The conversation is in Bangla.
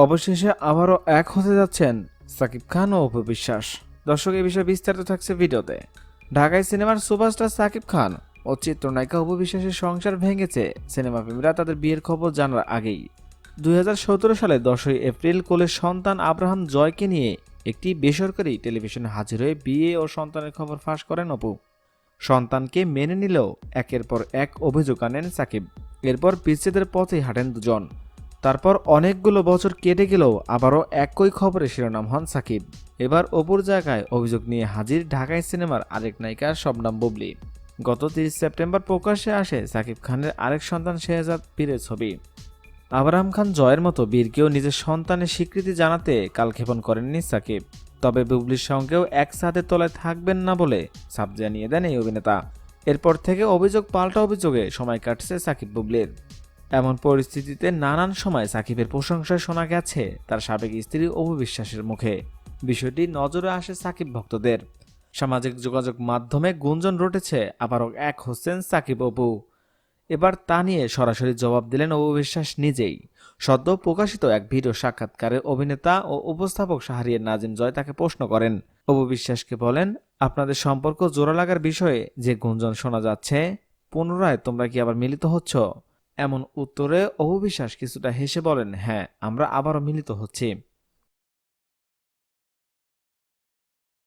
অবশেষে আবারও এক হতে যাচ্ছেন সাকিব খান ও অপু বিশ্বাস। দর্শক, এই বিষয়ে বিস্তারিত থাকছে ভিডিওতে। ঢাকায় সিনেমার সুপারস্টার সাকিব খান ও চিত্রনায়িকা অপু বিশ্বাসের সংসার ভেঙেছে সিনেমা প্রেমীরা তাদের বিয়ের খবর জানার আগেই। 2017 সালে 10ই এপ্রিল কোলের সন্তান আব্রাহাম জয়কে নিয়ে একটি বেসরকারি টেলিভিশনে হাজির হয়ে বিয়ে ও সন্তানের খবর ফাঁস করেন অপু। সন্তানকে মেনে নিলেও একের পর এক অভিযোগ আনেন সাকিব। এরপর বিচ্ছেদের পথেই হাঁটেন দুজন। তারপর অনেকগুলো বছর কেটে গেলেও আবারও একই খবরে শিরোনাম হন সাকিব। এবার অপুর জায়গায় অভিযোগ নিয়ে হাজির ঢাকাই সিনেমার আরেক নায়িকা শবনম বুবলী। গত 30 সেপ্টেম্বর প্রকাশ্যে আসে সাকিব খানের আরেক সন্তান শেহজাদ বীরের ছবি। আবরাম খান জয়ের মতো বীরকেও নিজের সন্তানের স্বীকৃতি জানাতে কালক্ষেপণ করেননি সাকিব। তবে বুবলির সঙ্গেও এক ছাদের তলায় থাকবেন না বলে সাফ জানিয়ে দেন এই অভিনেতা। এরপর থেকে অভিযোগ পাল্টা অভিযোগে সময় কাটছে সাকিব বুবলির। এমন পরিস্থিতিতে নানান সময় সাকিবের প্রশংসায় শোনা গেছে তার সাবেক স্ত্রী অপু বিশ্বাসের মুখে। বিষয়টি নজরে আসে সাকিব ভক্তদের। সামাজিক যোগাযোগ মাধ্যমে গুঞ্জন রটেছে আবারও এক হচ্ছেন সাকিব অপু। এবার তা নিয়ে সরাসরি জবাব দিলেন অপু বিশ্বাস নিজেই। সদ্য প্রকাশিত এক ভিডিও সাক্ষাৎকারে অভিনেতা ও উপস্থাপক শাহরিয়ার নাজিম জয় তাকে প্রশ্ন করেন। অপু বিশ্বাসকে বলেন, আপনাদের সম্পর্ক জোড়া লাগার বিষয়ে যে গুঞ্জন শোনা যাচ্ছে, পুনরায় তোমরা কি আবার মিলিত হচ্ছ? এমন উত্তরে অপু বিশ্বাস কিছুটা হেসে বলেন, হ্যাঁ, আমরা আবারও মিলিত হচ্ছি।